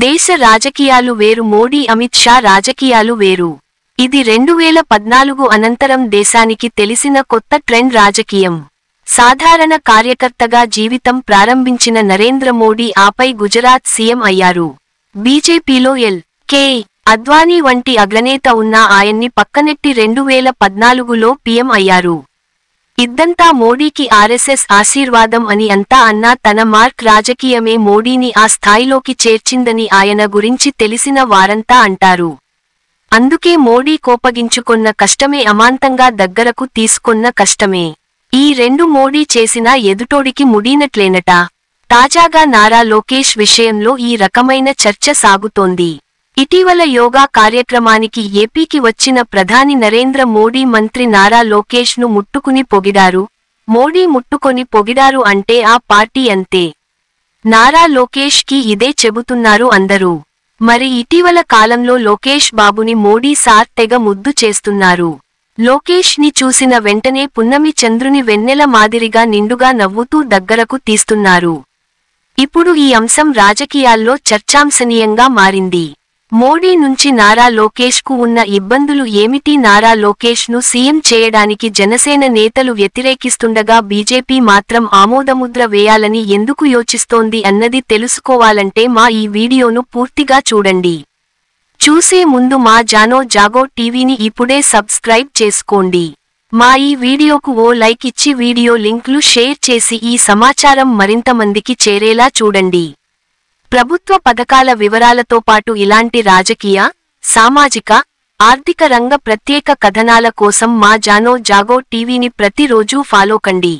దేశ రాజకీయాలు వేరు, మోడీ అమిత్ షా రాజకీయాలు వేరు. ఇది 2014 అనంతరం దేశానికి తెలిసిన కొత్త ట్రెండ్ రాజకీయం. సాధారణ కార్యకర్తగా జీవితం ప్రారంభించిన నరేంద్ర మోడీ ఆపై గుజరాత్ సీఎం అయ్యారు. బీజేపీలో ఎల్.కే. అద్వానీ వంటి అగ్రనేత ఉన్న ఆయన్ని పక్కనెట్టి 2014లో పీఎం అయ్యారు. ఇద్దంతా మోడీకి ఆర్ఎస్ఎస్ ఆశీర్వాదం అని అంతా అన్నా తన మార్క్ రాజకీయమే మోడీని ఆ స్థాయిలోకి చేర్చిందని ఆయన గురించి తెలిసిన వారంతా అంటారు. అందుకే మోడీ కోపగించుకొన్న కష్టమే, అమాంతంగా దగ్గరకు తీసుకొన్న కష్టమే. ఈ రెండు మోడీ చేసినా ఎదుటోడికి ముడీనట్లేనట. తాజాగా నారా లోకేష్ విషయంలో ఈ రకమైన చర్చ సాగుతోంది. ఇటీవల యోగా కార్యక్రమానికి ఏపీకి వచ్చిన ప్రధాని నరేంద్ర మోడీ మంత్రి నారా లోకేష్ ను ముట్టుకుని పొగిడారు. మోడీ ముట్టుకొని పొగిడారు అంటే ఆ పార్టీ అంతే. నారా లోకేష్ కి ఇదే చెబుతున్నారు అందరూ. మరి ఇటీవల కాలంలో లోకేష్ బాబుని మోడీ సార్ తెగ ముద్దు చేస్తున్నారు. లోకేష్ ని చూసిన వెంటనే పున్నమి చంద్రుని వెన్నెల మాదిరిగా నిండుగా నవ్వుతూ దగ్గరకు తీస్తున్నారు. ఇప్పుడు ఈ అంశం రాజకీయాల్లో చర్చాంశనీయంగా మారింది. మోడీ నుంచి నారా లోకేష్ కు ఉన్న ఇబ్బందులు ఏమిటి? నారా లోకేష్ ను సీఎం చేయడానికి జనసేన నేతలు వ్యతిరేకిస్తుండగా బీజేపీ మాత్రం ఆమోదముద్ర వేయాలని ఎందుకు యోచిస్తోంది అన్నది తెలుసుకోవాలంటే మా ఈ వీడియోను పూర్తిగా చూడండి. చూసే ముందు మా జాగో టీవీని ఇప్పుడే సబ్స్క్రైబ్ చేసుకోండి. మా ఈ వీడియోకు ఓ లైక్ ఇచ్చి వీడియో లింక్లు షేర్ చేసి ఈ సమాచారం మరింత మందికి చేరేలా చూడండి. ప్రభుత్వ పథకాల వివరాలతో పాటు ఇలాంటి రాజకీయ, సామాజిక, ఆర్థిక రంగ ప్రత్యేక కథనాల కోసం మా జాగో టీవీని ప్రతిరోజూ ఫాలో కండి.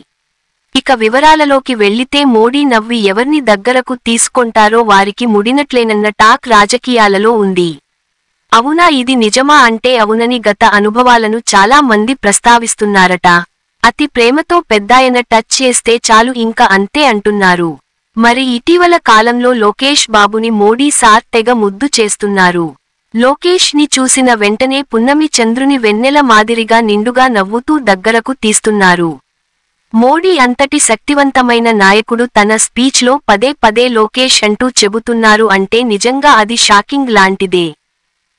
ఇక వివరాలలోకి వెళ్లితే మోడీ నవ్వి ఎవర్ని దగ్గరకు తీసుకొంటారో వారికి ముడినట్లేనన్న టాక్ రాజకీయాలలో ఉంది. అవునా, ఇది నిజమా అంటే అవునని గత అనుభవాలను చాలా మంది ప్రస్తావిస్తున్నారట. అతి ప్రేమతో పెద్దాయన టచ్ చేస్తే చాలు ఇంకా అంతే అంటున్నారు. మరి ఇటీవల కాలంలో లోకేష్ బాబుని మోడీ సార్ తెగ ముద్దు చేస్తున్నారు. లోకేష్ ని చూసిన వెంటనే పున్నమి చంద్రుని వెన్నెల మాదిరిగా నిండుగా నవ్వుతూ దగ్గరకు తీస్తున్నారు. మోడీ అంతటి శక్తివంతమైన నాయకుడు తన స్పీచ్లో పదే పదే లోకేష్ అంటూ చెబుతున్నారు అంటే నిజంగా అది షాకింగ్ లాంటిదే.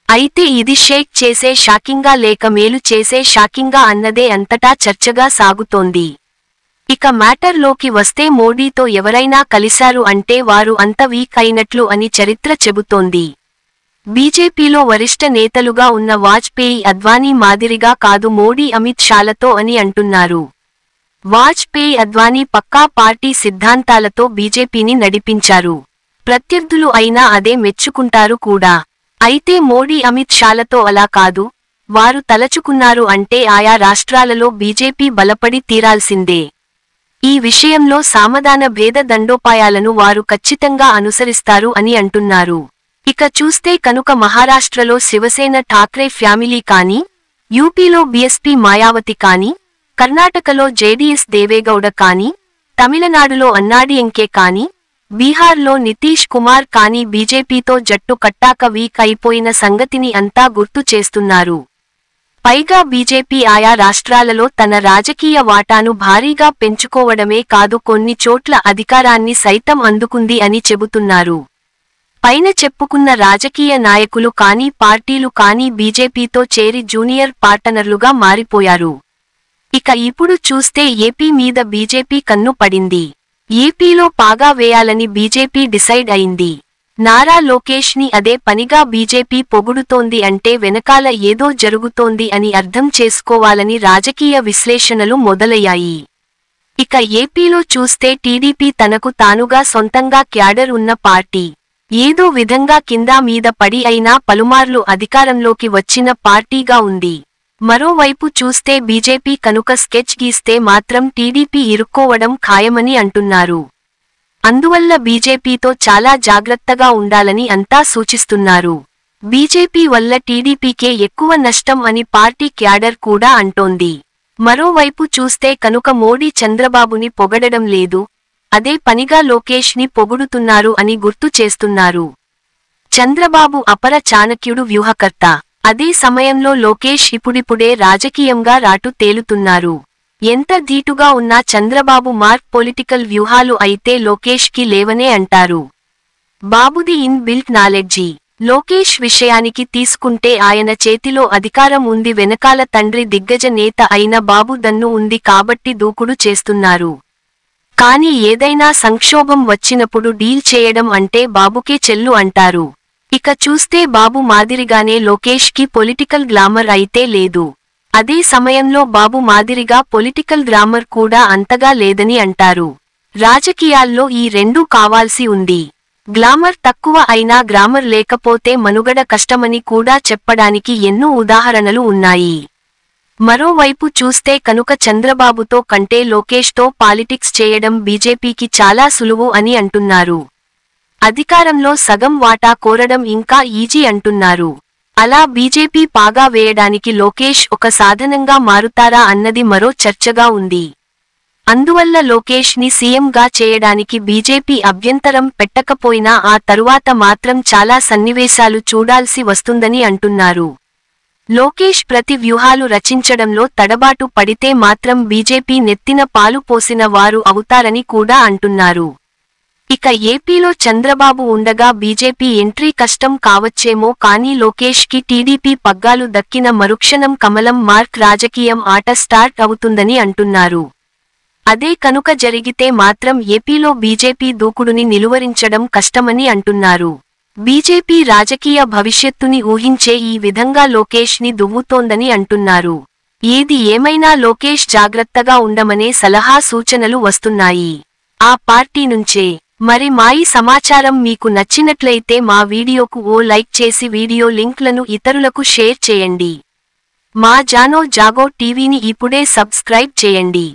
అయితే ఇది షేక్ చేసే షాకింగా లేక మేలు చేసే షాకింగా అన్నదే అంతటా చర్చగా సాగుతోంది. ఇక మ్యాటర్ లోకి వస్తే మోడీతో ఎవరైనా కలిశారు అంటే వారు అంత వీక్ అయినట్లు అని చరిత్ర చెబుతోంది. బీజేపీలో వరిష్ఠ నేతలుగా ఉన్న వాజ్పేయి, అద్వానీ మాదిరిగా కాదు మోడీ అమిత్ షాలతో అని అంటున్నారు. వాజ్పేయి, అద్వానీ పక్కా పార్టీ సిద్ధాంతాలతో బీజేపీని నడిపించారు. ప్రత్యర్థులు అయినా అదే మెచ్చుకుంటారు కూడా. అయితే మోడీ అమిత్ షాలతో అలా కాదు. వారు తలచుకున్నారు అంటే ఆయా రాష్ట్రాలలో బీజేపీ బలపడి తీరాల్సిందే. ఈ విషయంలో సామధాన భేద దండోపాయాలను వారు ఖచ్చితంగా అనుసరిస్తారు అని అంటున్నారు. ఇక చూస్తే కనుక మహారాష్ట్రలో శివసేన ఠాక్రే ఫ్యామిలీ కానీ, యూపీలో బీఎస్పీ మాయావతి కానీ, కర్ణాటకలో జేడీఎస్ దేవేగౌడ కానీ, తమిళనాడులో అన్నాడీఎంకే కానీ, బీహార్లో నితీష్ కుమార్ కానీ బీజేపీతో జట్టు కట్టాక వీక్ అయిపోయిన సంగతిని అంతా గుర్తు చేస్తున్నారు. పైగా బీజేపీ ఆయా రాష్ట్రాలలో తన రాజకీయ వాటాను భారీగా పెంచుకోవడమే కాదు కొన్ని చోట్ల అధికారాన్ని సైతం అందుకుంది అని చెబుతున్నారు. పైన చెప్పుకున్న రాజకీయ నాయకులు కానీ పార్టీలు కానీ బీజేపీతో చేరి జూనియర్ పార్టనర్లుగా మారిపోయారు. ఇక ఇప్పుడు చూస్తే ఏపీ మీద బీజేపీ కన్ను పడింది. ఏపీలో పాగా వేయాలని బీజేపీ డిసైడ్ అయింది. నారా లోకేష్ ని అదే పనిగా బీజేపీ పొగుడుతోంది అంటే వెనకాల ఏదో జరుగుతోంది అని అర్థం చేసుకోవాలని రాజకీయ విశ్లేషణలు మొదలయ్యాయి. ఇక ఏపీలో చూస్తే టీడీపీ తనకు తానుగా సొంతంగా క్యాడర్ ఉన్న పార్టీ. ఏదో విధంగా కిందా మీద పడి అయినా పలుమార్లు అధికారంలోకి వచ్చిన పార్టీగా ఉంది. మరోవైపు చూస్తే బీజేపీ కనుక స్కెచ్ గీస్తే మాత్రం టీడీపీ ఇరుక్కోవడం ఖాయమని అంటున్నారు. అందువల్ల బీజేపీతో చాలా జాగ్రత్తగా ఉండాలని అంతా సూచిస్తున్నారు. బీజేపీ వల్ల టీడీపీకే ఎక్కువ నష్టం అని పార్టీ క్యాడర్ కూడా అంటోంది. మరోవైపు చూస్తే కనుక మోడీ చంద్రబాబుని పొగడడం లేదు, అదే పనిగా లోకేష్ ని పొగుడుతున్నారు అని గుర్తు చేస్తున్నారు. చంద్రబాబు అపర చాణక్యుడు, వ్యూహకర్త. అదే సమయంలో లోకేష్ ఇప్పుడిప్పుడే రాజకీయంగా రాటు తేలుతున్నారు. ఎంత ధీటుగా ఉన్నా చంద్రబాబు మార్క్ పొలిటికల్ వ్యూహాలు అయితే లోకేష్ కి లేవనే అంటారు. బాబుది ఇన్ బిల్ట్ నాలెడ్జి. లోకేష్ విషయానికి తీసుకుంటే ఆయన చేతిలో అధికారం ఉంది, వెనకాల తండ్రి దిగ్గజ నేత అయిన బాబు దన్ను ఉంది కాబట్టి దూకుడు చేస్తున్నారు. కానీ ఏదైనా సంక్షోభం వచ్చినప్పుడు డీల్ చేయడం అంటే బాబుకే చెల్లు అంటారు. ఇక చూస్తే బాబు మాదిరిగానే లోకేష్ కి పొలిటికల్ గ్లామర్ అయితే లేదు. అదే సమయంలో బాబు మాదిరిగా పొలిటికల్ గ్లామర్ కూడా అంతగా లేదని అంటారు. రాజకీయాల్లో ఈ రెండూ కావాల్సి ఉంది. గ్లామర్ తక్కువ అయినా గ్రామర్ లేకపోతే మనుగడ కష్టమని కూడా చెప్పడానికి ఎన్నో ఉదాహరణలు ఉన్నాయి. మరోవైపు చూస్తే కనుక చంద్రబాబుతో కంటే లోకేష్తో పాలిటిక్స్ చేయడం బీజేపీకి చాలా సులువు అని అంటున్నారు. అధికారంలో సగం వాటా కోరడం ఇంకా ఈజీ అంటున్నారు. అలా బీజేపీ పాగా వేయడానికి లోకేష్ ఒక సాధనంగా మారుతారా అన్నది మరో చర్చగా ఉంది. అందువల్ల లోకేష్ ని సీఎంగా చేయడానికి బీజేపీ అభ్యంతరం పెట్టకపోయినా ఆ తరువాత మాత్రం చాలా సన్నివేశాలు చూడాల్సి వస్తుందని అంటున్నారు. లోకేష్ ప్రతి వ్యూహాలు రచించడంలో తడబాటు పడితే మాత్రం బీజేపీ నెత్తిన పాలు పోసిన వారు అవుతారని కూడా అంటున్నారు. ఇక ఏపీలో చంద్రబాబు ఉండగా బీజేపీ ఎంట్రీ కష్టం కావచ్చేమో కానీ లోకేష్ కి టీడీపీ పగ్గాలు దక్కిన మరుక్షణం కమలం మార్క్ రాజకీయం ఆట స్టార్ట్ అవుతుందని అంటున్నారు. అదే కనుక జరిగితే మాత్రం ఏపీలో బీజేపీ దూకుడుని నిలువరించడం కష్టమని అంటున్నారు. బీజేపీ రాజకీయ భవిష్యత్తుని ఊహించే ఈ విధంగా లోకేష్ ని దువ్వుతోందని అంటున్నారు. ఏది ఏమైనా లోకేష్ జాగ్రత్తగా ఉండమనే సలహా సూచనలు వస్తున్నాయి ఆ పార్టీ నుంచే. మరి మా ఈ సమాచారం మీకు నచ్చినట్లయితే మా వీడియోకు ఓ లైక్ చేసి వీడియో లింక్లను ఇతరులకు షేర్ చేయండి. మా జానో జాగో టీవీని ఇప్పుడే సబ్స్క్రైబ్ చేయండి.